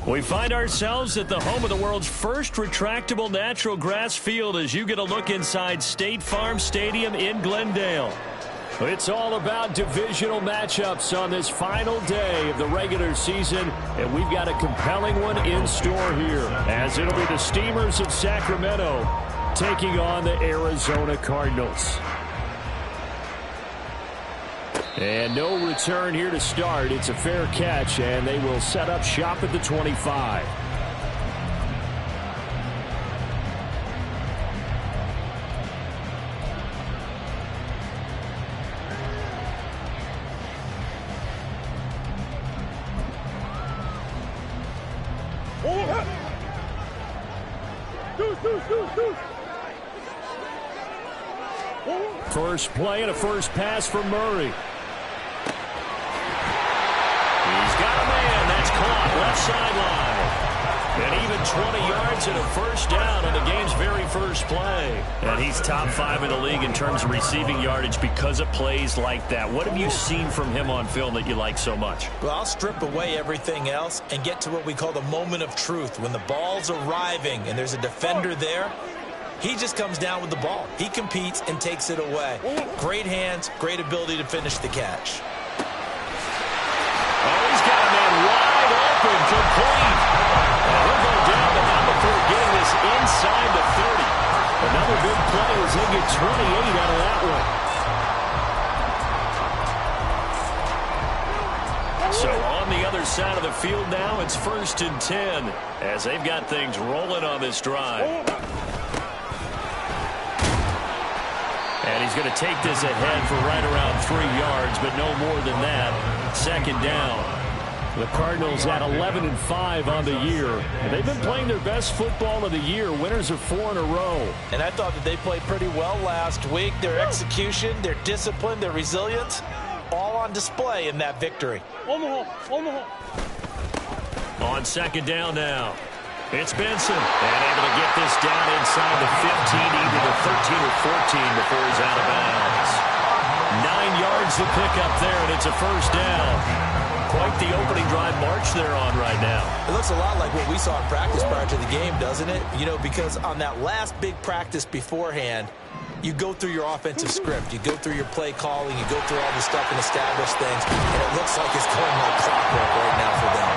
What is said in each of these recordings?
We find ourselves at the home of the world's first retractable natural grass field as you get a look inside State Farm Stadium in Glendale. It's all about divisional matchups on this final day of the regular season, and we've got a compelling one in store here, as it'll be the Steamers of Sacramento taking on the Arizona Cardinals. And no return here to start. It's a fair catch, and they will set up shop at the 25. First play and a first pass for Murray. He's got a man. That's caught left sideline. And even 20 yards and a first down on the game's very first play. And he's top 5 in the league in terms of receiving yardage because of plays like that. What have you seen from him on film that you like so much? Well, I'll strip away everything else and get to what we call the moment of truth. When the ball's arriving and there's a defender there, he just comes down with the ball. He competes and takes it away. Great hands, great ability to finish the catch. Oh, he's got a man wide open, complete. And he'll go down, but not before getting this inside the 30. Another big play as they get 28 out of that one. So on the other side of the field now, it's 1st and 10 as they've got things rolling on this drive. And he's going to take this ahead for right around 3 yards, but no more than that. 2nd down. The Cardinals at 11-5 on the year. And they've been playing their best football of the year. Winners of 4 in a row. And I thought that they played pretty well last week. Their execution, their discipline, their resilience, all on display in that victory. On 2nd down now. It's Benson, and able to get this down inside the 15, either the 13 or 14 before he's out of bounds. 9 yards to pick up there, and it's a first down. Quite the opening drive march they're on right now. It looks a lot like what we saw in practice prior to the game, doesn't it? You know, because on that last big practice beforehand, you go through your offensive script. You go through your play calling. You go through all the stuff and establish things. And it looks like it's going like clockwork right now for them.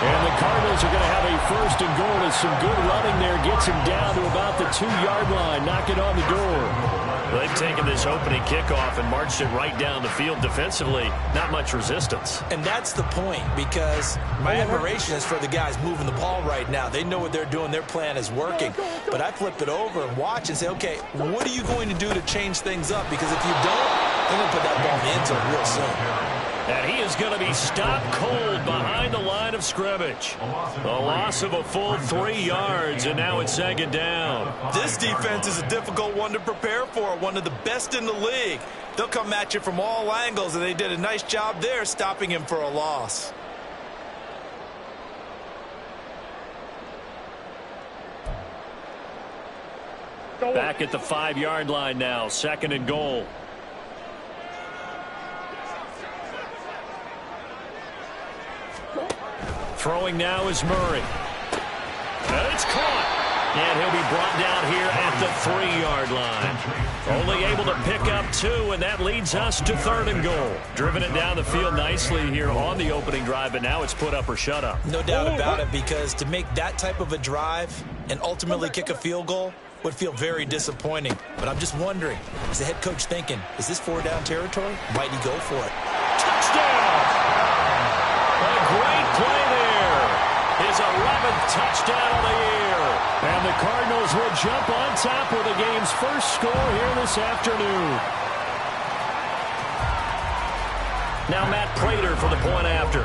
And the Cardinals are going to have a 1st and goal as some good running there gets him down to about the 2-yard line. Knock it on the door. They've taken this opening kickoff and marched it right down the field defensively. Not much resistance. And that's the point, because my admiration is for the guys moving the ball right now. They know what they're doing. Their plan is working. But I flip it over and watch and say, okay, what are you going to do to change things up? Because if you don't, they're going to put that ball in the end zone real soon. And he is going to be stopped cold behind the line of scrimmage. A loss of a full 3 yards, and now it's 2nd down. This defense is a difficult one to prepare for, one of the best in the league. They'll come at you from all angles, and they did a nice job there stopping him for a loss. Back at the 5-yard line now, 2nd and goal. Throwing now is Murray. And it's caught. And he'll be brought down here at the 3-yard line. Only able to pick up 2, and that leads us to 3rd and goal. Driven it down the field nicely here on the opening drive, but now it's put up or shut up. No doubt about it, because to make that type of a drive and ultimately kick a field goal would feel very disappointing. But I'm just wondering, is the head coach thinking, is this 4-down territory? Might he go for it? Touchdown! A great play there. His 11th touchdown of the year. And the Cardinals will jump on top with the game's first score here this afternoon. Now Matt Prater for the point after.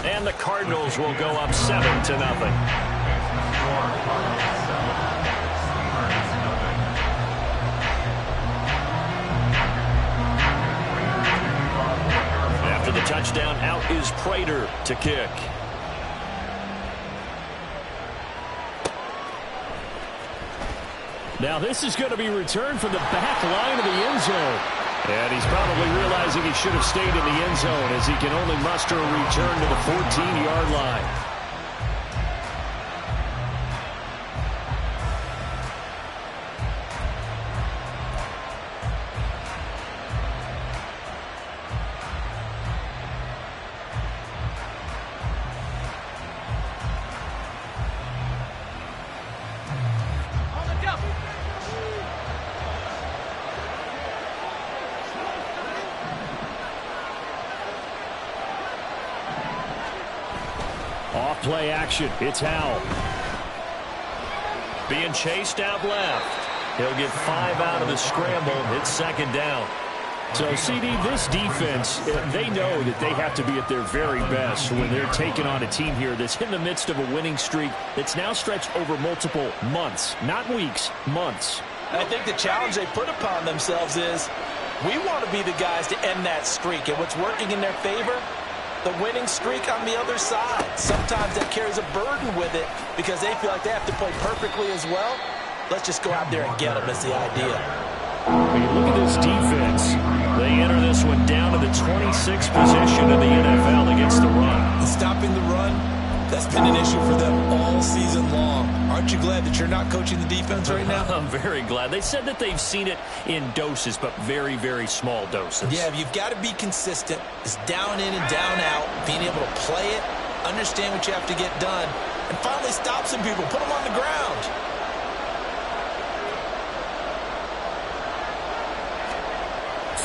And the Cardinals will go up 7-0. After the touchdown, out is Prater to kick. Now this is going to be returned from the back line of the end zone. And he's probably realizing he should have stayed in the end zone as he can only muster a return to the 14-yard line. Off-play action. It's Howell. Being chased out left. He'll get 5 out of the scramble. It's second down. So, CD, this defense, they know that they have to be at their very best when they're taking on a team here that's in the midst of a winning streak that's now stretched over multiple months, not weeks, months. I think the challenge they put upon themselves is we want to be the guys to end that streak. And what's working in their favor? The winning streak on the other side. Sometimes that carries a burden with it because they feel like they have to play perfectly as well. Let's just go out there and get them is the idea. When you look at this defense, they enter this one down to the 26th position in the NFL against the run. Stopping the run, that's been an issue for them all season long. Aren't you glad that you're not coaching the defense right now? I'm very glad. They said that they've seen it in doses, but very, very small doses. Yeah, you've got to be consistent. It's down in and down out, being able to play it, understand what you have to get done, and finally stop some people, put them on the ground.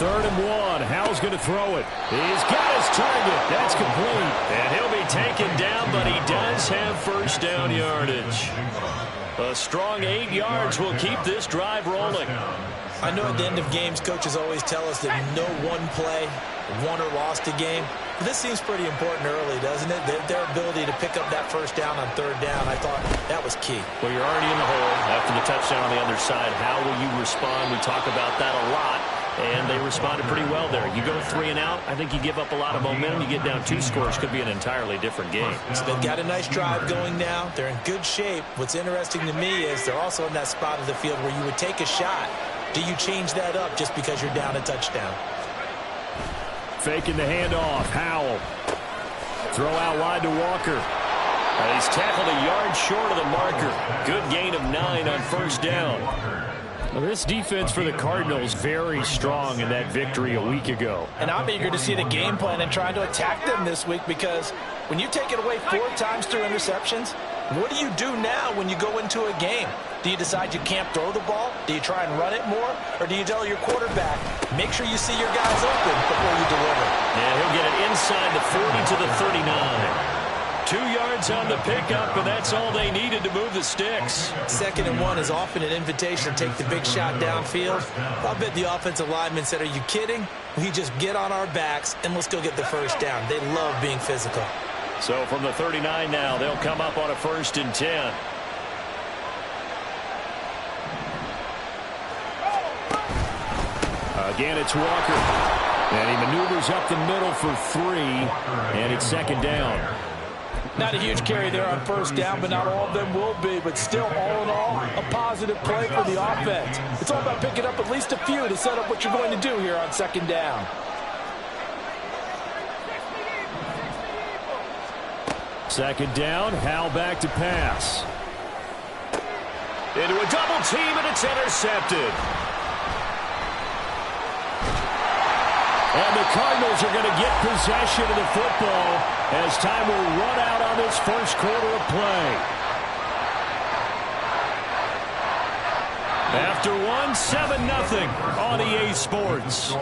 Third and 1. Howell's going to throw it. He's got his target. That's complete. And he'll be taken down, but he does have first down yardage. A strong 8 yards will keep this drive rolling. I know at the end of games, coaches always tell us that no one play won or lost a game. But this seems pretty important early, doesn't it? Their ability to pick up that first down on third down, I thought that was key. Well, you're already in the hole after the touchdown on the other side. How will you respond? We talk about that a lot. And they responded pretty well there. You go 3 and out, I think you give up a lot of momentum. You get down 2 scores, could be an entirely different game. So they've got a nice drive going now. They're in good shape. What's interesting to me is they're also in that spot of the field where you would take a shot. Do you change that up just because you're down a touchdown? Faking the handoff. Howell. Throw out wide to Walker. He's tackled a yard short of the marker. Good gain of 9 on first down. Well, this defense for the Cardinals very strong in that victory a week ago. And I'm eager to see the game plan and trying to attack them this week because when you take it away 4 times through interceptions, what do you do now when you go into a game? Do you decide you can't throw the ball? Do you try and run it more? Or do you tell your quarterback, make sure you see your guys open before you deliver? Yeah, he'll get it inside the 40 to the 39. 2 yards on the pickup, and that's all they needed to move the sticks. 2nd and 1 is often an invitation to take the big shot downfield. I bet the offensive lineman said, are you kidding? We just get on our backs, and let's go get the first down. They love being physical. So from the 39 now, they'll come up on a 1st and 10. Again, it's Walker. And he maneuvers up the middle for 3, and it's 2nd down. Not a huge carry there on first down, but not all of them will be. But still, all in all, a positive play for the offense. It's all about picking up at least a few to set up what you're going to do here on 2nd down. Second down, Howell back to pass. Into a double team, and it's intercepted. And the Cardinals are going to get possession of the football as time will run out on this first quarter of play. After 7-0 on EA Sports.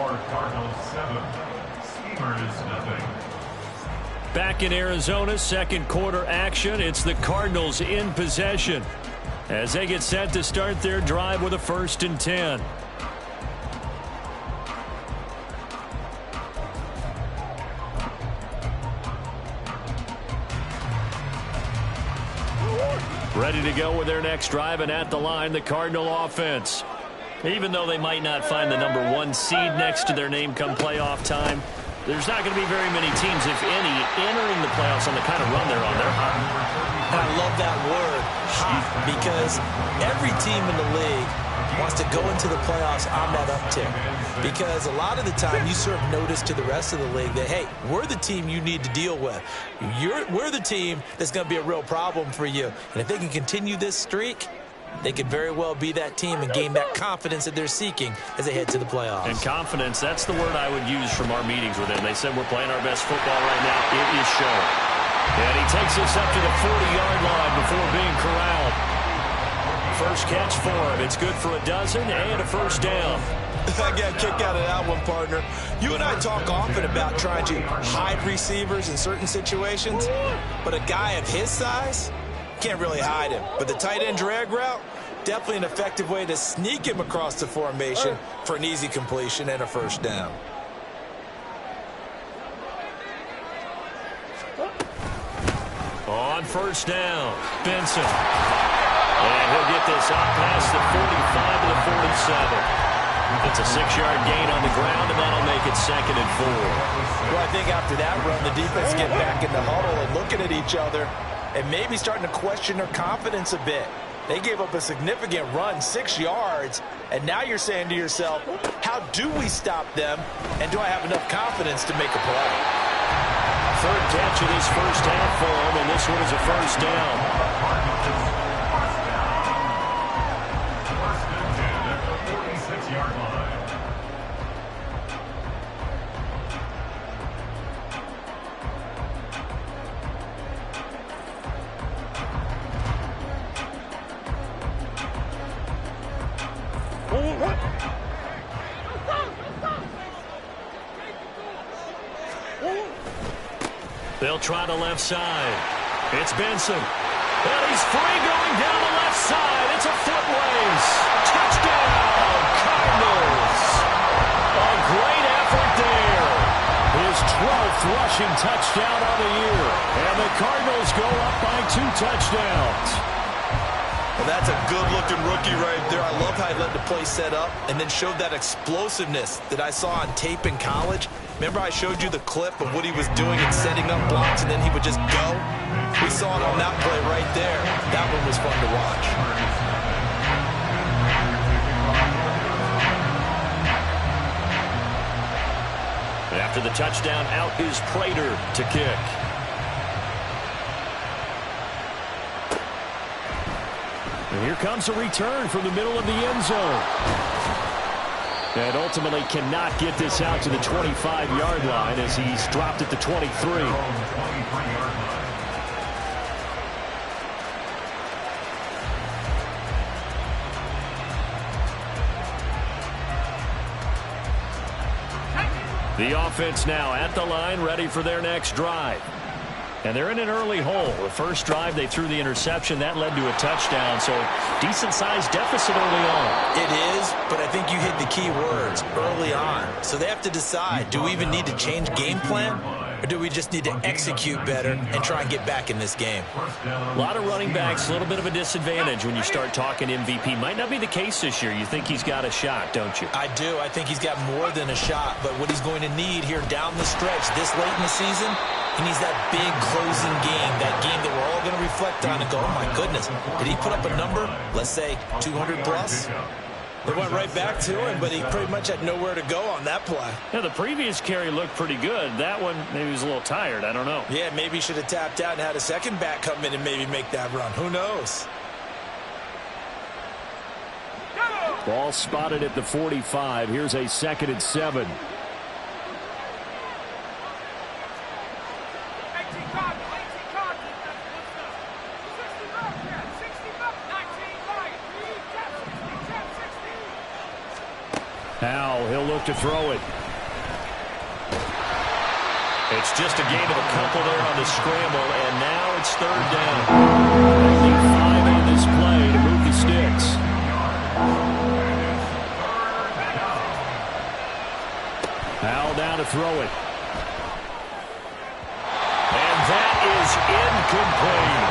Back in Arizona, second quarter action. It's the Cardinals in possession as they get set to start their drive with a 1st and 10. Ready to go with their next drive, and at the line, the Cardinal offense. Even though they might not find the number 1 seed next to their name come playoff time, there's not going to be very many teams, if any, entering the playoffs on the kind of run they're on. They're hot. I love that word, hot, because every team in the league wants to go into the playoffs on that uptick. Because a lot of the time you serve notice to the rest of the league that, hey, we're the team you need to deal with. We're the team that's going to be a real problem for you. And if they can continue this streak, they could very well be that team and gain that confidence that they're seeking as they head to the playoffs. And confidence, that's the word I would use from our meetings with him. They said we're playing our best football right now. It is showing. And he takes us up to the 40-yard line before being corralled. First catch for him. It's good for a dozen and a first down. I got a kick out of that one, partner. You and I talk often about trying to hide receivers in certain situations, but a guy of his size can't really hide him. But the tight end drag route, definitely an effective way to sneak him across the formation for an easy completion and a first down. On first down, Benson. And he'll get this out past the 45 to the 47. It's a 6-yard gain on the ground, and that'll make it 2nd and 4. Well, I think after that run, the defense get back in the huddle and looking at each other and maybe starting to question their confidence a bit. They gave up a significant run, 6 yards, and now you're saying to yourself, how do we stop them, and do I have enough confidence to make a play? Third catch of this first half for him, and this one is a first down. They'll try the left side. It's Benson. And he's free going down the left side. It's a foot race. Touchdown, Cardinals. A great effort there. His 12th rushing touchdown on the year. And the Cardinals go up by 2 touchdowns. Well, that's a good-looking rookie right there. I love how he let the play set up and then showed that explosiveness that I saw on tape in college. Remember I showed you the clip of what he was doing and setting up blocks, and then he would just go? We saw it on that play right there. That one was fun to watch. After the touchdown, out is Prater to kick. And here comes a return from the middle of the end zone. And ultimately cannot get this out to the 25-yard line as he's dropped at the 23. The offense now at the line, ready for their next drive. And they're in an early hole. The first drive, they threw the interception. That led to a touchdown, so decent-sized deficit early on. It is, but I think you hit the key words, early on. So they have to decide, do we even need to change game plan, or do we just need to execute better and try and get back in this game? A lot of running backs, a little bit of a disadvantage when you start talking MVP. Might not be the case this year. You think he's got a shot, don't you? I do. I think he's got more than a shot, but what he's going to need here down the stretch this late in the season, he needs that big closing game, that game that we're all going to reflect on and go, oh, my goodness, did he put up a number, let's say 200 plus? They went right back to him, but he pretty much had nowhere to go on that play. Yeah, the previous carry looked pretty good. That one, maybe he was a little tired. I don't know. Yeah, maybe he should have tapped out and had a second back come in and maybe make that run. Who knows? Ball spotted at the 45. Here's a 2nd and 7. Now he'll look to throw it. It's just a gain of a couple there on the scramble, and now it's 3rd down. Only 5 on this play to move the sticks. Powell down to throw it. And that is incomplete.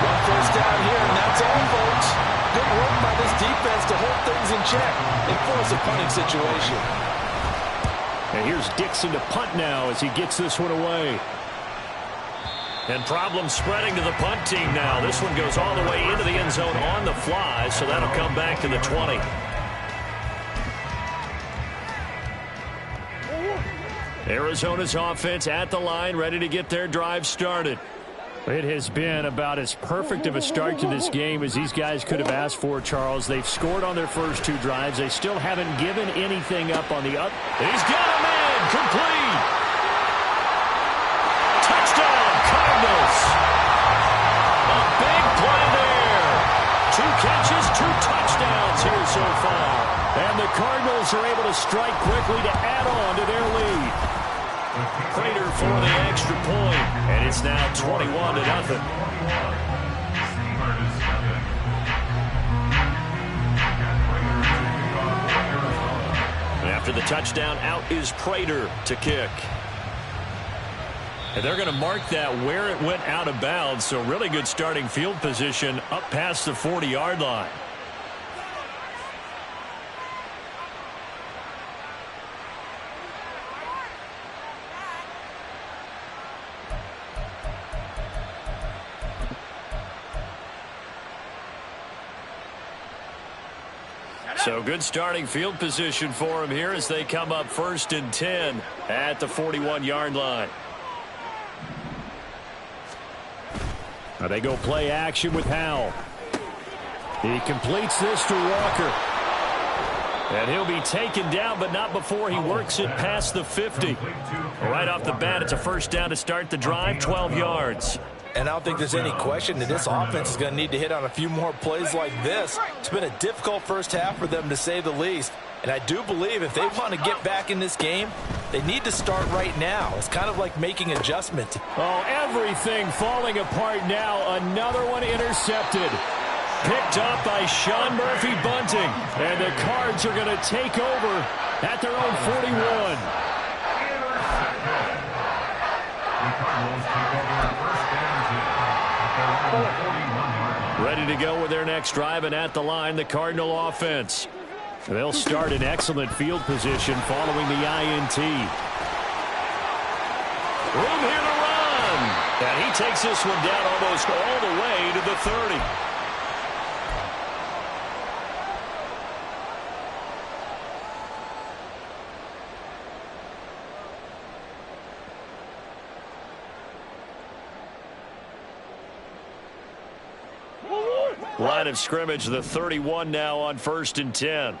One first down here, and that's all, folks. Good work by this defense to hold things in check and force a punting situation. And here's Dixon to punt now as he gets this one away. And problems spreading to the punt team now. This one goes all the way into the end zone on the fly, so that'll come back to the 20. Arizona's offense at the line, ready to get their drive started. It has been about as perfect of a start to this game as these guys could have asked for, Charles. They've scored on their first two drives. They still haven't given anything up on the up. He's got a man. Complete. Touchdown, Cardinals. A big play there. 2 catches, 2 touchdowns here so far. And the Cardinals are able to strike quickly to add on to their lead. Prater for the extra point, and it's now 21-0. After the touchdown, out is Prater to kick. And they're going to mark that where it went out of bounds, so really good starting field position up past the 40-yard line. So good starting field position for them here as they come up 1st and 10 at the 41-yard line. Now they go play action with Howell. He completes this to Walker. And he'll be taken down, but not before he works it past the 50. Right off the bat, it's a first down to start the drive, 12 yards. And I don't think there's any question that this offense is going to need to hit on a few more plays like this. It's been a difficult first half for them, to say the least. And I do believe if they want to get back in this game, they need to start right now. It's kind of like making adjustment. Oh, everything falling apart now. Another one intercepted. Picked up by Sean Murphy-Bunting. And the Cards are going to take over at their own 41. Ready to go with their next drive, and at the line, the Cardinal offense. They'll start in excellent field position following the INT. Room here to run. And he takes this one down almost all the way to the 30. Line of scrimmage, the 31 now on 1st and 10.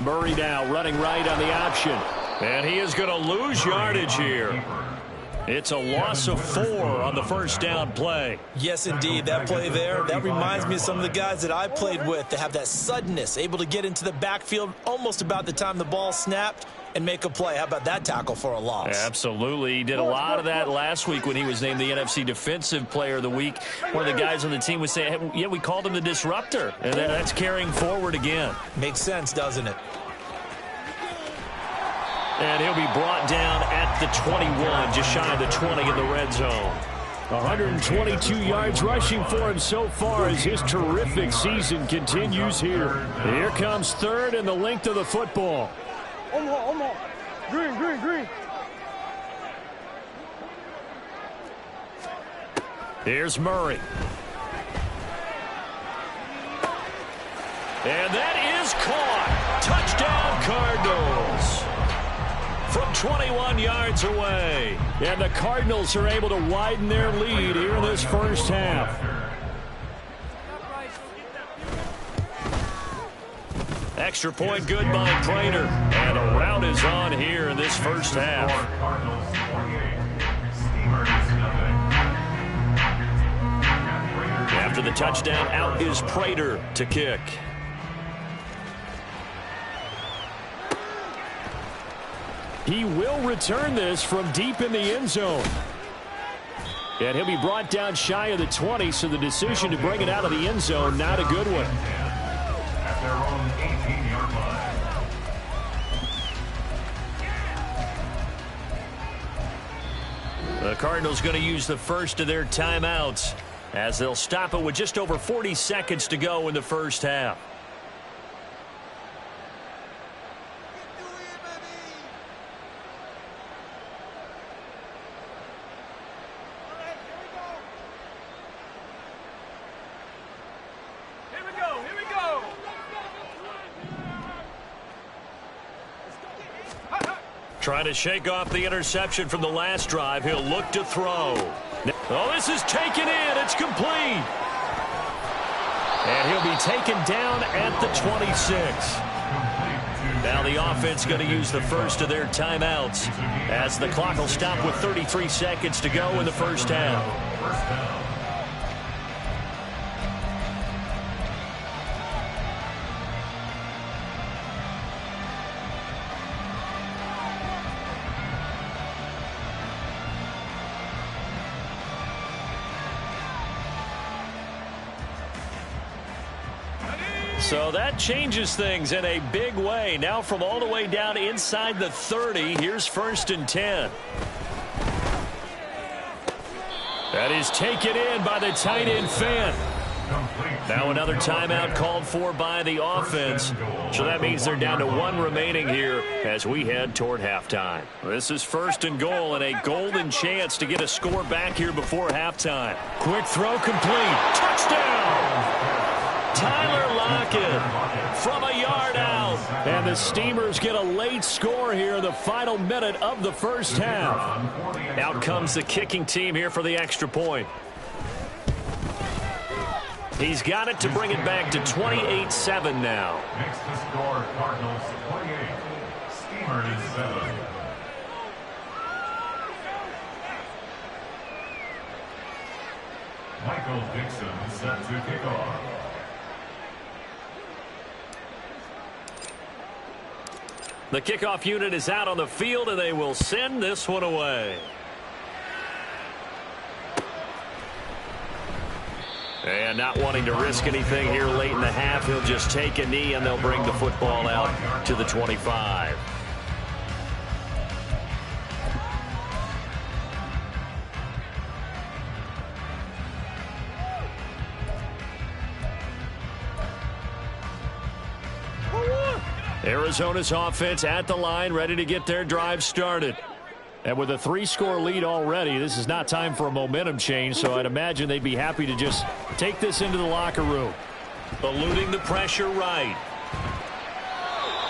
Murray now running right on the option. And he is going to lose yardage here. It's a loss of 4 on the first down play. Yes, indeed. That play there, that reminds me of some of the guys that I played with that have that suddenness, able to get into the backfield almost about the time the ball snapped and make a play. How about that tackle for a loss? Absolutely. He did a lot of that last week when he was named the NFC Defensive Player of the Week. One of the guys on the team was saying, hey, yeah, we called him the disruptor. And that's carrying forward again. Makes sense, doesn't it? And he'll be brought down at the 21, just shy of the 20 in the red zone. 122 yards rushing for him so far as his terrific season continues here. Here comes 3rd and the length of the football. Green. Here's Murray. And that is caught. Touchdown, Cardinals. From 21 yards away. And the Cardinals are able to widen their lead here in this first half. Extra point good by Prater. And a rout is on here in this first half. After the touchdown, out is Prater to kick. He will return this from deep in the end zone. And he'll be brought down shy of the 20, so the decision to bring it out of the end zone, not a good one. At their own 18-yard line. The Cardinals going to use the first of their timeouts as they'll stop it with just over 40 seconds to go in the first half. Trying to shake off the interception from the last drive. He'll look to throw. Oh, this is taken in. It's complete. And he'll be taken down at the 26. Now the offense going to use the first of their timeouts as the clock will stop with 33 seconds to go in the first half. So that changes things in a big way. Now from all the way down inside the 30, here's 1st and 10. That is taken in by the tight end Fant. Now another timeout called for by the offense. So that means they're down to 1 remaining here as we head toward halftime. This is 1st and goal and a golden chance to get a score back here before halftime. Quick throw complete. Touchdown! Tyler Lockett from a yard out. And the Steamers get a late score here in the final minute of the first half. Out comes the kicking team here for the extra point. He's got it to bring it back to 28-7 now. Next to score, Cardinals 28, Steamers 7. Michael Dixon set to kick off. The kickoff unit is out on the field, and they will send this one away. And not wanting to risk anything here late in the half, he'll just take a knee, and they'll bring the football out to the 25. Arizona's offense at the line, ready to get their drive started. And with a 3-score lead already, this is not time for a momentum change, so I'd imagine they'd be happy to just take this into the locker room. Eluding the pressure right.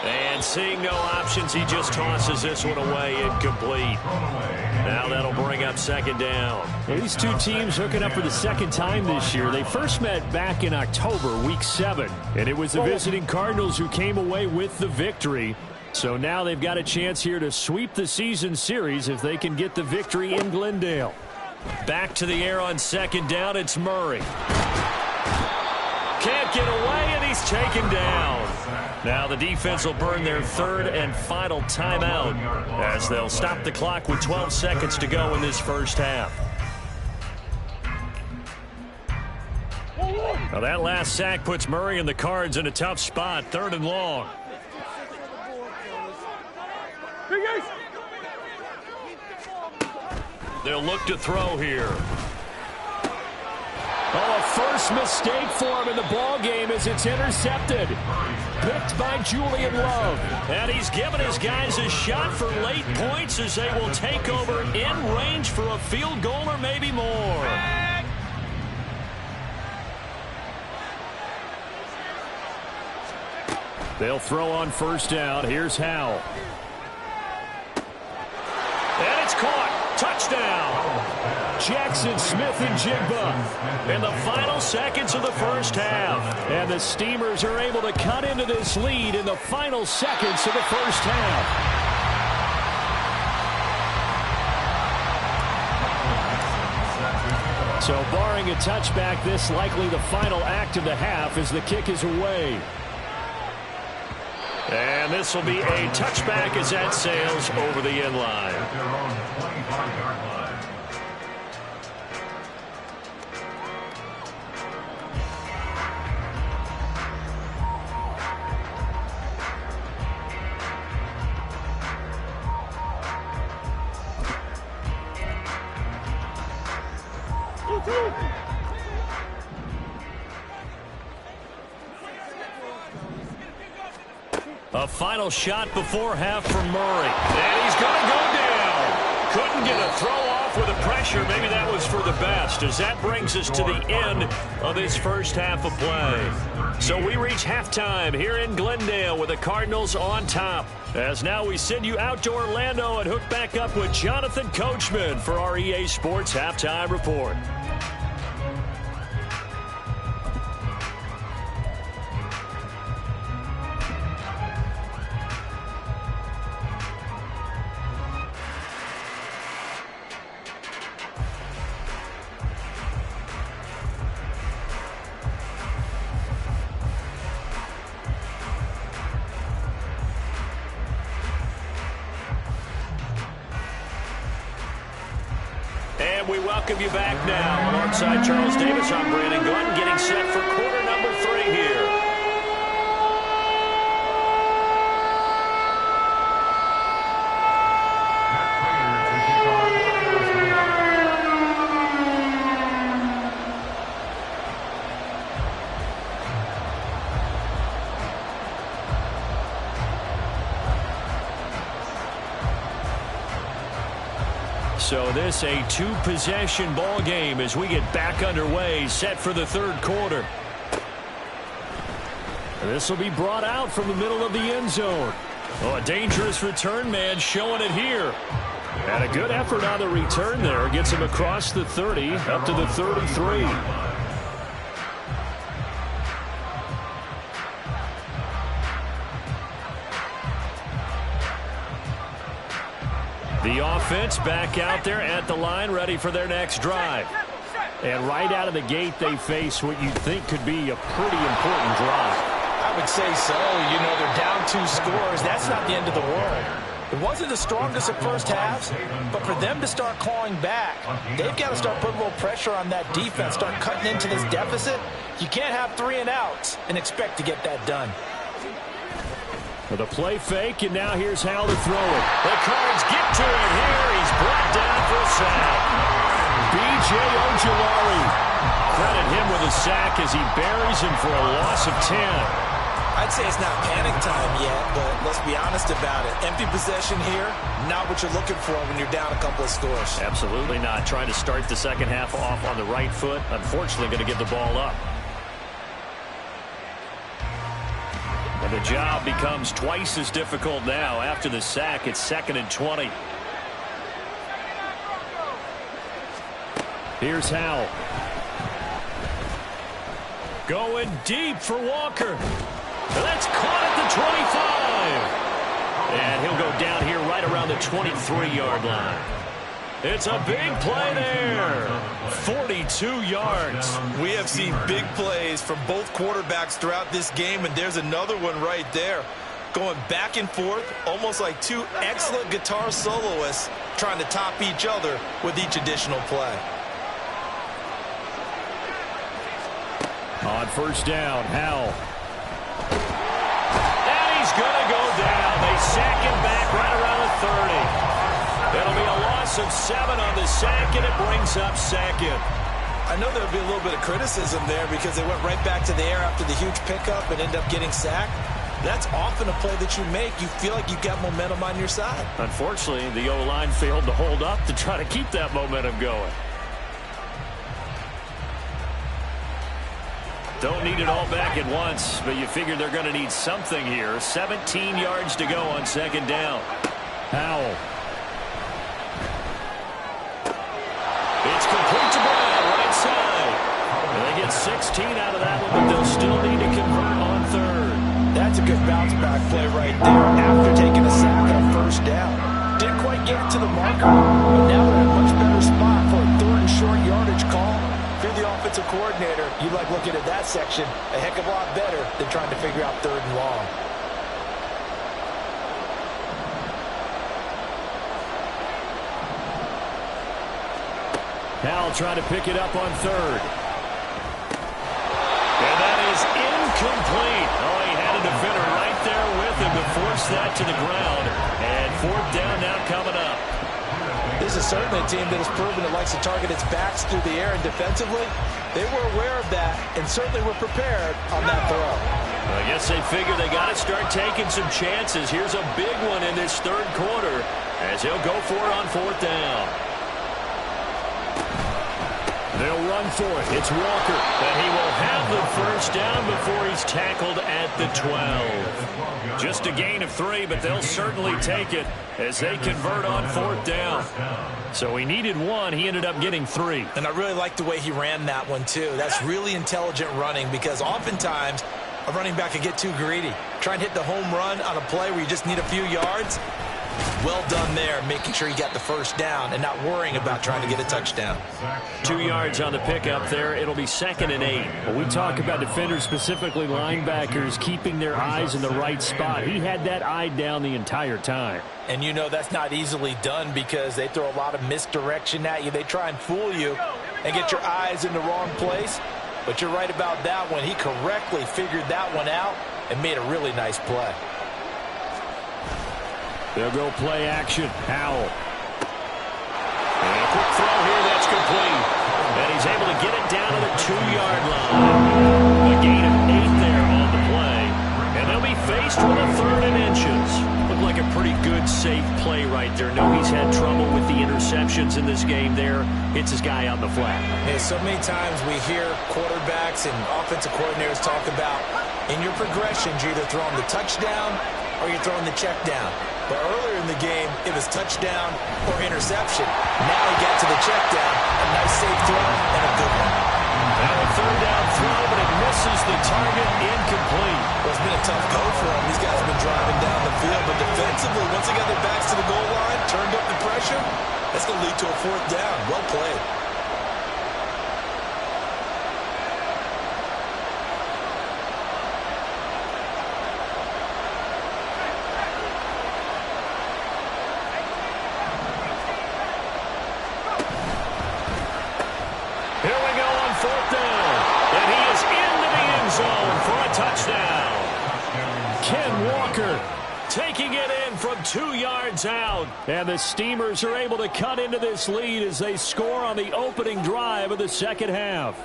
And seeing no options, he just tosses this one away, incomplete. Now that'll bring up 2nd down. Well, these two teams hooking up for the 2nd time this year. They first met back in October, week 7. And it was the visiting Cardinals who came away with the victory. So now they've got a chance here to sweep the season series if they can get the victory in Glendale. Back to the air on 2nd down, it's Murray. Can't get away, and he's taken down. Now the defense will burn their 3rd and final timeout as they'll stop the clock with 12 seconds to go in this first half. Now that last sack puts Murray and the Cards in a tough spot, 3rd and long. They'll look to throw here. Oh, a first mistake for him in the ball game as it's intercepted. Picked by Julian Love. And he's given his guys a shot for late points as they will take over in range for a field goal or maybe more. They'll throw on 1st down. Here's Howell. And it's caught. Touchdown. Jackson Smith and Jigba in the final seconds of the first half. And the Steamers are able to cut into this lead in the final seconds of the first half. So barring a touchback, this likely the final act of the half as the kick is away. And this will be a touchback as that sails over the end line. At their own 25-yard line. A final shot before half from Murray. And he's going to go down. Couldn't get a throw off with the pressure. Maybe that was for the best, as that brings us to the end of this first half of play. So we reach halftime here in Glendale with the Cardinals on top. As now we send you out to Orlando and hook back up with Jonathan Coachman for our EA Sports Halftime Report. And we welcome you back now. Alongside Charles Davis, I'm Brandon Glenn, getting set for quarter number 3 here. So this a 2-possession ball game as we get back underway, set for the third quarter. This will be brought out from the middle of the end zone. Oh, a dangerous return man showing it here. And a good effort on the return there. Gets him across the 30, up to the 33. The offense back out there at the line, ready for their next drive. And right out of the gate, they face what you'd think could be a pretty important drive. I would say so. You know, they're down 2 scores. That's not the end of the world. It wasn't the strongest of first halves, but for them to start clawing back, they've got to start putting a little pressure on that defense, start cutting into this deficit. You can't have 3 and outs and expect to get that done. With a play fake, and now here's Hal to throw it. The Cards get to it here. He's brought down for a sack. B.J. Ojulari. Credit him with a sack as he buries him for a loss of 10. I'd say it's not panic time yet, but let's be honest about it. Empty possession here, not what you're looking for when you're down a couple of scores. Absolutely not. Trying to start the second half off on the right foot. Unfortunately, going to give the ball up. And the job becomes twice as difficult now. After the sack, it's 2nd and 20. Here's Howell. Going deep for Walker. That's caught at the 25. And he'll go down here right around the 23-yard line. It's a big play there. 42 yards. We have seen big plays from both quarterbacks throughout this game, and there's another one right there. Going back and forth, almost like 2 excellent guitar soloists trying to top each other with each additional play. On first down, Howell. And he's going to go down. They sack him back right around the 30. It'll be a loss of 7 on the sack, and it brings up 2nd. I know there'll be a little bit of criticism there because they went right back to the air after the huge pickup and end up getting sacked. That's often a play that you make. You feel like you've got momentum on your side. Unfortunately, the O-line failed to hold up to try to keep that momentum going. Don't need it all back at once, but you figure they're going to need something here. 17 yards to go on 2nd down. Howell. It's complete to Brown, right side. And they get 16 out of that one, but they'll still need to convert on 3rd. That's a good bounce back play right there after taking a sack on first down. Didn't quite get it to the marker, but now they're in a much better spot for a 3rd and short yardage call. If you're the offensive coordinator, you like looking at that section a heck of a lot better than trying to figure out 3rd and long. Howell trying to pick it up on 3rd. And that is incomplete. Oh, he had a defender right there with him to force that to the ground. And 4th down now coming up. This is certainly a team that has proven it likes to target its backs through the air, and defensively, they were aware of that and certainly were prepared on that throw. Well, I guess they figure they got to start taking some chances. Here's a big one in this 3rd quarter as he'll go for it on 4th down. They'll run for it. It's Walker. And he will have the first down before he's tackled at the 12. Just a gain of 3, but they'll certainly take it as they convert on 4th down. So he needed 1. He ended up getting 3. And I really like the way he ran that one, too. That's really intelligent running because oftentimes a running back can get too greedy. Try and hit the home run on a play where you just need a few yards. Well done there, making sure you got the first down and not worrying about trying to get a touchdown. 2 yards on the pickup there. It'll be 2nd and 8. When we talk about defenders, specifically linebackers, keeping their eyes in the right spot, he had that eye down the entire time. And you know that's not easily done because they throw a lot of misdirection at you. They try and fool you and get your eyes in the wrong place. But you're right about that one. He correctly figured that one out and made a really nice play. They'll go play action. Howell. And a quick throw here that's complete. And he's able to get it down to the 2-yard line. A gain of 8 there on the play. And they'll be faced with a 3rd and inches. Looked like a pretty good, safe play right there. No, he's had trouble with the interceptions in this game there. Hits his guy on the flat. Hey, so many times we hear quarterbacks and offensive coordinators talk about in your progressions, you're either throwing the touchdown or you're throwing the check down. But earlier in the game, it was touchdown or interception. Now he got to the check down. A nice safe throw and a good one. Now a 3rd down throw, but it misses the target, incomplete. Well, it's been a tough go for him. These guys have been driving down the field. But defensively, once they got their backs to the goal line, turned up the pressure, that's going to lead to a 4th down. Well played. Touchdown. Ken Walker taking it in from 2 yards out. And the Steamers are able to cut into this lead as they score on the opening drive of the second half.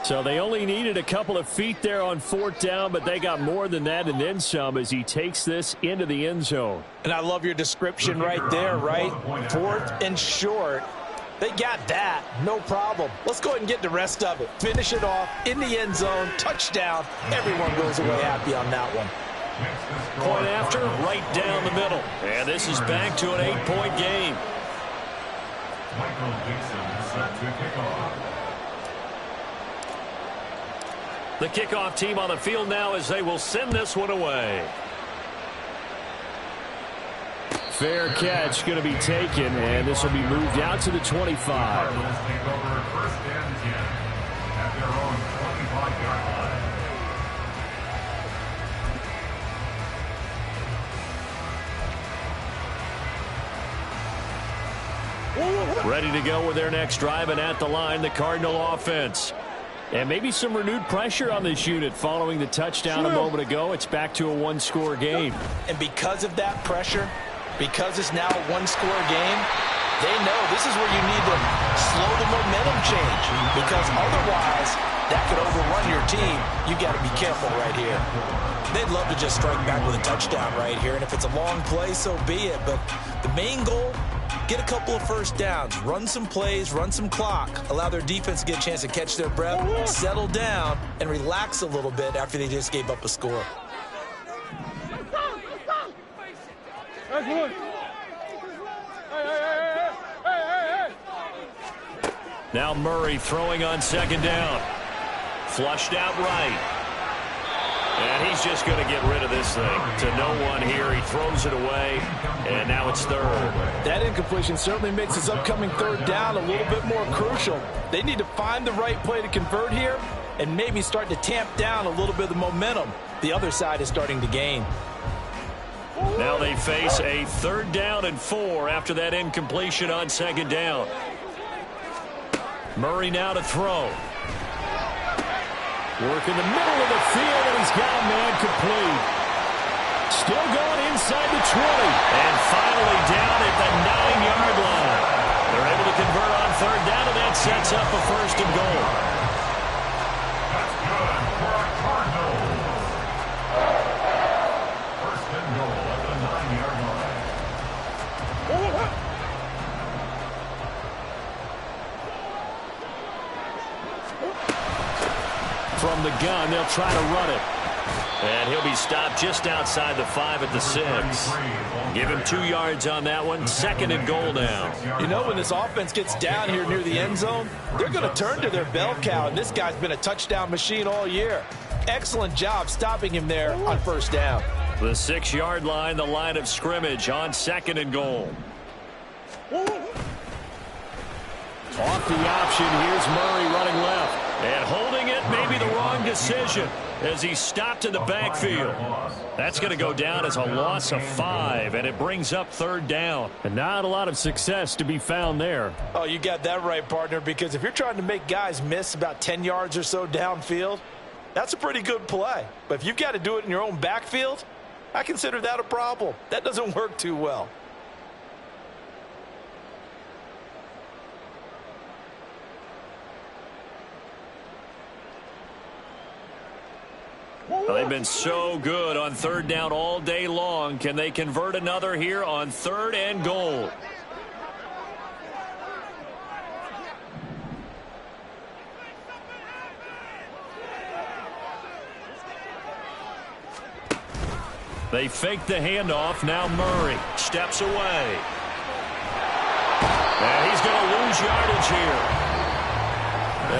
So they only needed a couple of feet there on 4th down, but they got more than that and then some as he takes this into the end zone. And I love your description right there, right? 4th and short. They got that. No problem. Let's go ahead and get the rest of it. Finish it off in the end zone. Touchdown. Everyone goes away happy on that one. Point after, right down the middle. And this is back to an 8-point game. Michael Dixon set to kick off. The kickoff team on the field now as they will send this one away. Fair catch going to be taken, and this will be moved out to the 25. Cardinals take over 1st and 10 at their own 25-yard line. Ready to go with their next drive, and at the line, the Cardinal offense. And maybe some renewed pressure on this unit following the touchdown a moment ago. It's back to a 1-score game. And because of that pressure, because it's now a 1-score game, they know this is where you need to slow the momentum change because otherwise that could overrun your team. You got to be careful right here. They'd love to just strike back with a touchdown right here, and if it's a long play, so be it. But the main goal, get a couple of first downs, run some plays, run some clock, allow their defense to get a chance to catch their breath, settle down, and relax a little bit after they just gave up a score. Now Murray throwing on 2nd down. Flushed out right. And he's just going to get rid of this thing. To no one here. He throws it away. And now it's 3rd. That incompletion certainly makes his upcoming 3rd down a little bit more crucial. They need to find the right play to convert here and maybe start to tamp down a little bit of the momentum the other side is starting to gain. Now they face a 3rd down and 4 after that incompletion on 2nd down. Murray now to throw. Work in the middle of the field, and he's got a man complete. Still going inside the 20. And finally down at the 9-yard line. They're able to convert on 3rd down, and that sets up a 1st and goal. That's good for our Cardinals. 1st and goal at the 9-yard line. from the gun. They'll try to run it. And he'll be stopped just outside the 5 at the 6. Give him 2 yards on that one. 2nd and goal now. You know, when this offense gets down here near the end zone, they're going to turn to their bell cow, and this guy's been a touchdown machine all year. Excellent job stopping him there on 1st down. The 6-yard line, the line of scrimmage on 2nd and goal. Off the option, here's Murray running left. And holding it may be the wrong decision as he stopped in the backfield. That's going to go down as a loss of 5, and it brings up 3rd down. And not a lot of success to be found there. Oh, you got that right, partner, because if you're trying to make guys miss about 10 yards or so downfield, that's a pretty good play. But if you've got to do it in your own backfield, I consider that a problem. That doesn't work too well. Well, they've been so good on 3rd down all day long. Can they convert another here on 3rd and goal? They fake the handoff. Now Murray steps away. And he's going to lose yardage here,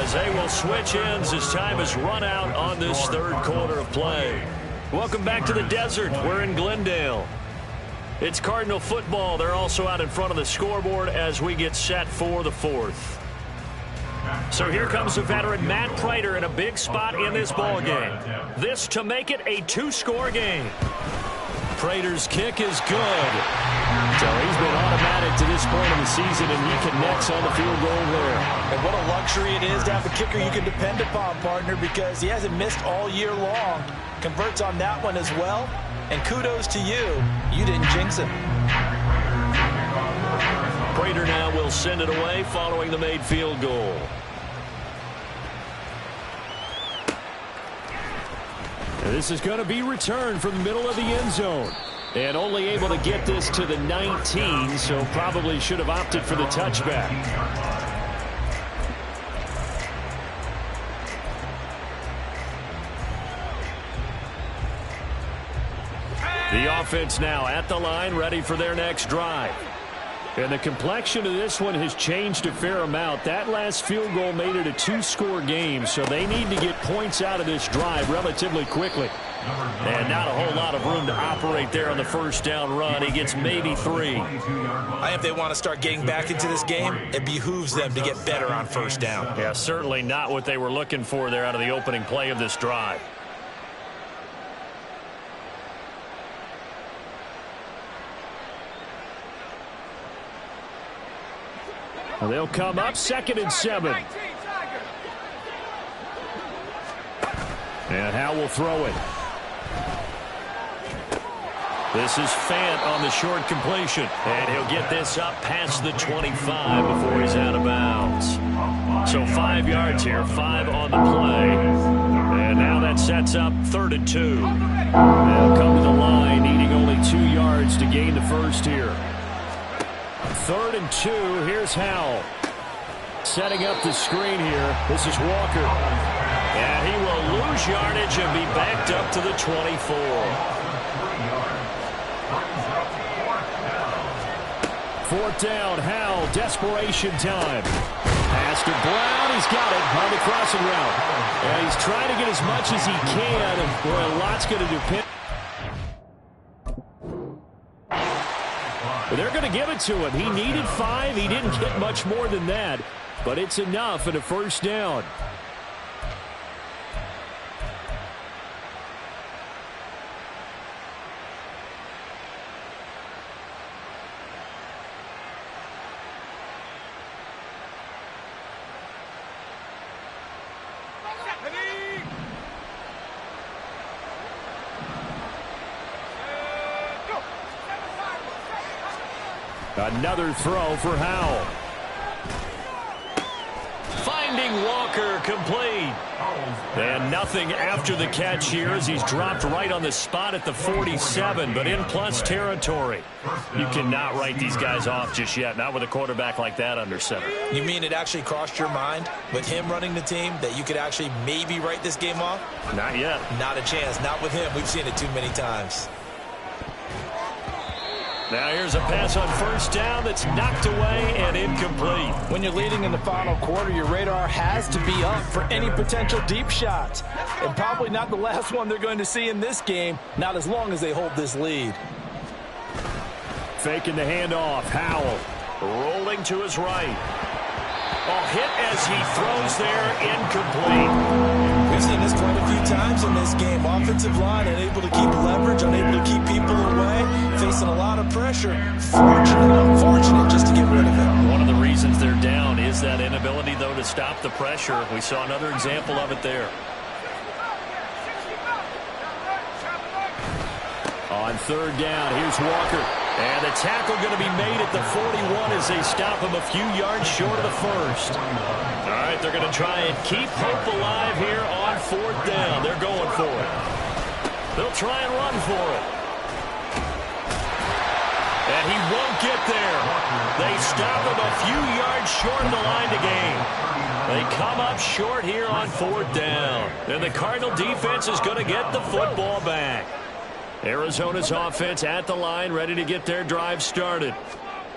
as they will switch ends as time has run out on this 3rd quarter of play. Welcome back to the desert. We're in Glendale. It's Cardinal football. They're also out in front of the scoreboard as we get set for the 4th. So here comes the veteran Matt Prater in a big spot in this ball game. This to make it a 2-score game. Prater's kick is good. So he's been automatic to this point of the season, and he connects on the field goal there. And what a luxury it is to have a kicker you can depend upon, partner, because he hasn't missed all year long. Converts on that one as well. And kudos to you. You didn't jinx him. Prater now will send it away following the made field goal. This is going to be returned from the middle of the end zone. And only able to get this to the 19, so probably should have opted for the touchback. The offense now at the line, ready for their next drive. And the complexion of this one has changed a fair amount. That last field goal made it a 2-score game, so they need to get points out of this drive relatively quickly. And not a whole lot of room to operate there on the 1st down run. He gets maybe 3. If they want to start getting back into this game, it behooves them to get better on 1st down. Yeah, certainly not what they were looking for there out of the opening play of this drive. Well, they'll come up 2nd and 7. And Howe will throw it. This is Fant on the short completion. And he'll get this up past the 25 before he's out of bounds. So 5 yards here, 5 on the play. And now that sets up 3rd and 2. They'll come to the line, needing only 2 yards to gain the 1st here. 3rd and 2, here's Howell. Setting up the screen here. This is Walker. And he will lose yardage and be backed up to the 24. 4th down, Howell, desperation time. Pass to Brown, he's got it on the crossing route. And he's trying to get as much as he can, and boy, a lot's going to depend. But they're going to give it to him. He needed 5. He didn't get much more than that, but it's enough at a 1st down. Another throw for Howell. Finding Walker, complete. And nothing after the catch here as he's dropped right on the spot at the 47, but in plus territory. You cannot write these guys off just yet, not with a quarterback like that under center. You mean it actually crossed your mind with him running the team that you could actually maybe write this game off? Not yet. Not a chance. Not with him. We've seen it too many times. Now here's a pass on first down that's knocked away and incomplete. When you're leading in the final quarter, your radar has to be up for any potential deep shots. And probably not the last one they're going to see in this game, not as long as they hold this lead. Faking the handoff. Howell rolling to his right. Oh, hit as he throws there, incomplete. We've seen this quite a few times in this game. Offensive line unable to keep leverage, unable to keep people away, facing a lot of pressure. Unfortunate just to get rid of it. One of the reasons they're down is that inability, though, to stop the pressure. We saw another example of it there. On third down, here's Walker. And the tackle going to be made at the 41 as they stop him a few yards short of the first. All right, they're going to try and keep hope alive here on fourth down. They're going for it. They'll try and run for it. And he won't get there. They stop him a few yards short of the line to gain. They come up short here on fourth down. And the Cardinal defense is going to get the football back. Arizona's offense at the line, ready to get their drive started.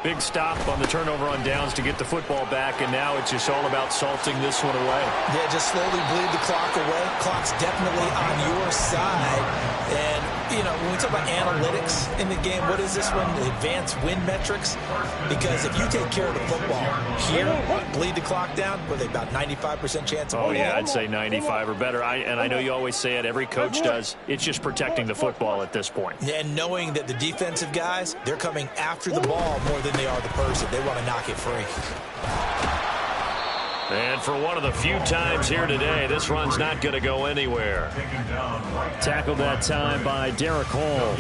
Big stop on the turnover on downs to get the football back, and now it's just all about salting this one away. Yeah, just slowly bleed the clock away. Clock's definitely on your side. And, you know, when we talk about analytics in the game, what is this one? The advanced win metrics? Because if you take care of the football here, bleed the clock down, with about 95% chance of winning. Oh, yeah, I'd say 95 or better. And I know you always say it, every coach does. It's just protecting the football at this point. And knowing that the defensive guys, they're coming after the ball more than they are the person. They want to knock it free. And for one of the few times here today, this run's not going to go anywhere. Tackled that time by Derek Hall.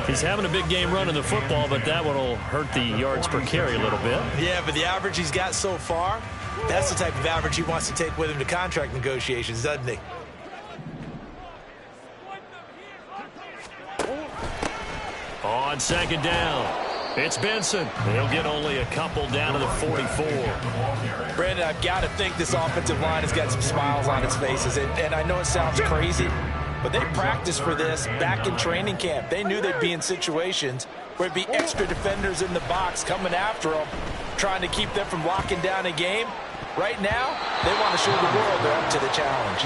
He's having a big game running the football, but that one will hurt the yards per carry a little bit. Yeah, but the average he's got so far, that's the type of average he wants to take with him to contract negotiations, doesn't he? On second down, it's Benson. He'll get only a couple down to the 44. Brandon, I've got to think this offensive line has got some smiles on its faces. And I know it sounds crazy, but they practiced for this back in training camp. They knew they'd be in situations where it'd be extra defenders in the box coming after them, trying to keep them from locking down a game. Right now, they want to show the world they're up to the challenge.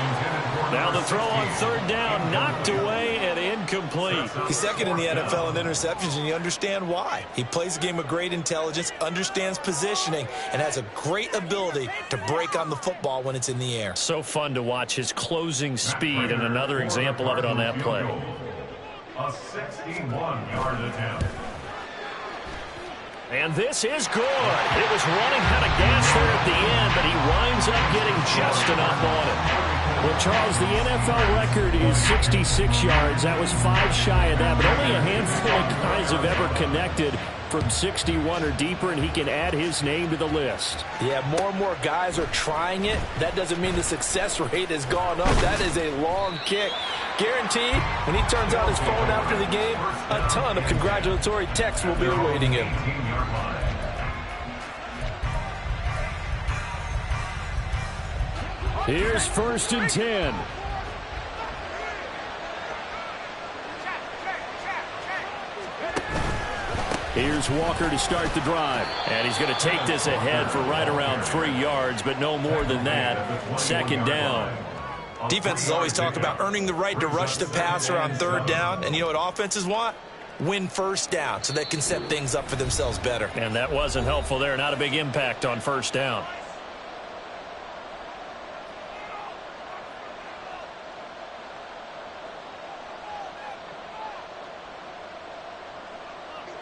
Now the throw on third down, knocked away and incomplete. He's second in the NFL in interceptions, and you understand why. He plays a game of great intelligence, understands positioning, and has a great ability to break on the football when it's in the air. So fun to watch his closing speed, and another example of it on that play. A 61-yard attempt. And this is good. It was running out of gas there at the end, but he winds up getting just enough on it. Well, Charles, the NFL record is 66 yards. That was 5 shy of that, but only a handful of guys have ever connected from 61 or deeper, and he can add his name to the list. Yeah, more and more guys are trying it. That doesn't mean the success rate has gone up. That is a long kick. Guaranteed, when he turns on his phone after the game, a ton of congratulatory texts will be awaiting him. Here's first and 10. Here's Walker to start the drive. And he's going to take this ahead for right around 3 yards, but no more than that. Second down. Defenses always talk about earning the right to rush the passer on third down. And you know what offenses want? Win first down so they can set things up for themselves better. And that wasn't helpful there. Not a big impact on first down.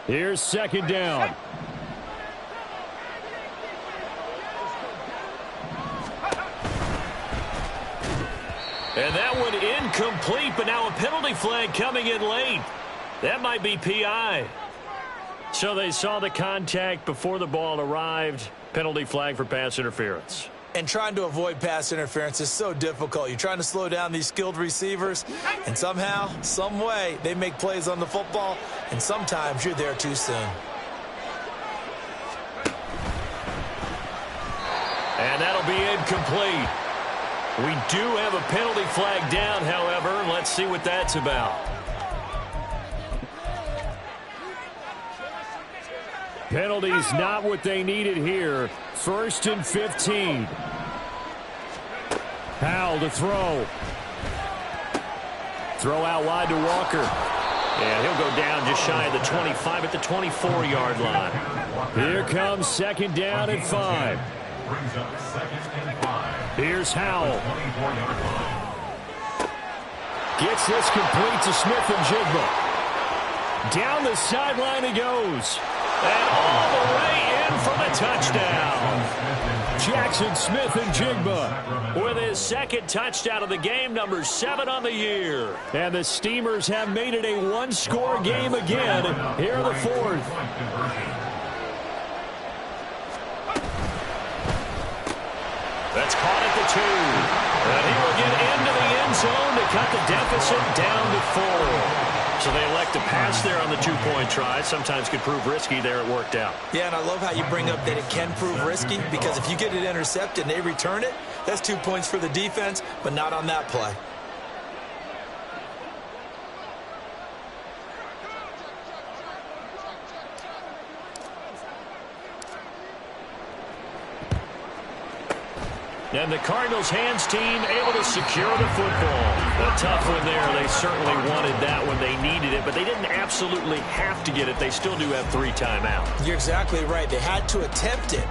Here's second down. And that one incomplete, but now a penalty flag coming in late. That might be PI. So they saw the contact before the ball arrived. Penalty flag for pass interference. And trying to avoid pass interference is so difficult. You're trying to slow down these skilled receivers, and somehow, some way, they make plays on the football, and sometimes you're there too soon. And that'll be incomplete. We do have a penalty flag down, however. Let's see what that's about. Penalties not what they needed here. 1st and 15. Howell to throw. Throw out wide to Walker. And he'll go down just shy of the 25 at the 24-yard line. Here comes 2nd down and 5. Brings up 2nd and 5. Here's Howell. 24-yard line. Gets this complete to Smith and Jigba. Down the sideline he goes. And all the way in for the touchdown. Jackson Smith and Jigba with his 2nd touchdown of the game, number 7 on the year. And the Steamers have made it a one-score game again. Here the 4th. That's caught at the 2. And he will get into the end zone to cut the deficit down to 4. So they elect to pass there on the 2-point try. Sometimes could prove risky there. It worked out. Yeah, and I love how you bring up that it can prove risky, because if you get it intercepted and they return it, that's 2 points for the defense, but not on that play. And the Cardinals hands team able to secure the football. A tough one there. They certainly wanted that when they needed it, but they didn't absolutely have to get it. They still do have 3 timeouts. You're exactly right. They had to attempt it.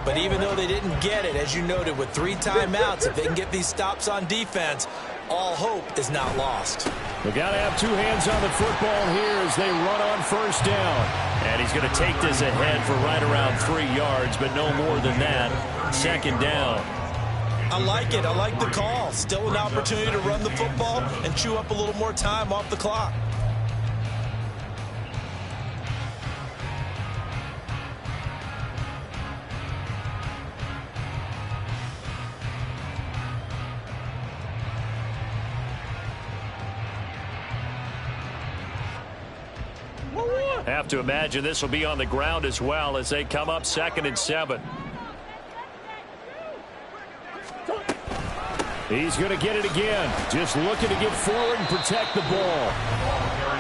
But even though they didn't get it, as you noted, with 3 timeouts, if they can get these stops on defense, all hope is not lost. They got to have 2 hands on the football here as they run on 1st down. And he's going to take this ahead for right around 3 yards, but no more than that. 2nd down. I like it. I like the call. Still an opportunity to run the football and chew up a little more time off the clock. Have to imagine this will be on the ground as well as they come up 2nd and 7. He's going to get it again. Just looking to get forward and protect the ball.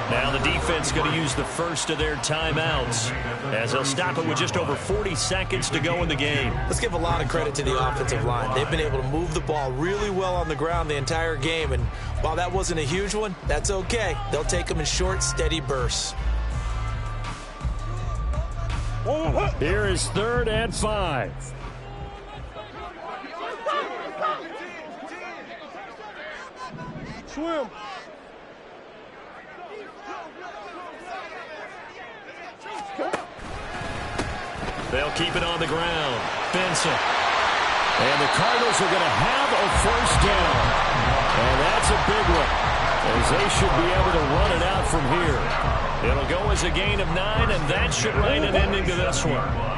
Now the defense going to use the first of their timeouts as they'll stop it with just over 40 seconds to go in the game. Let's give a lot of credit to the offensive line. They've been able to move the ball really well on the ground the entire game, and while that wasn't a huge one, that's okay. They'll take them in short, steady bursts. Here is 3rd and 5. Swim. They'll keep it on the ground. Benson. And the Cardinals are going to have a 1st down. And that's a big one, as they should be able to run it out from here. It'll go as a gain of 9, and that should write an ending to this one.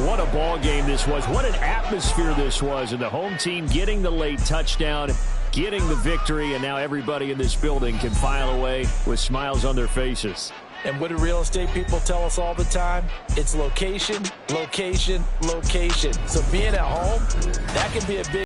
What a ball game this was. What an atmosphere this was. And the home team getting the late touchdown, getting the victory, and now everybody in this building can file away with smiles on their faces. And what do real estate people tell us all the time? It's location, location, location. So being at home, that can be a big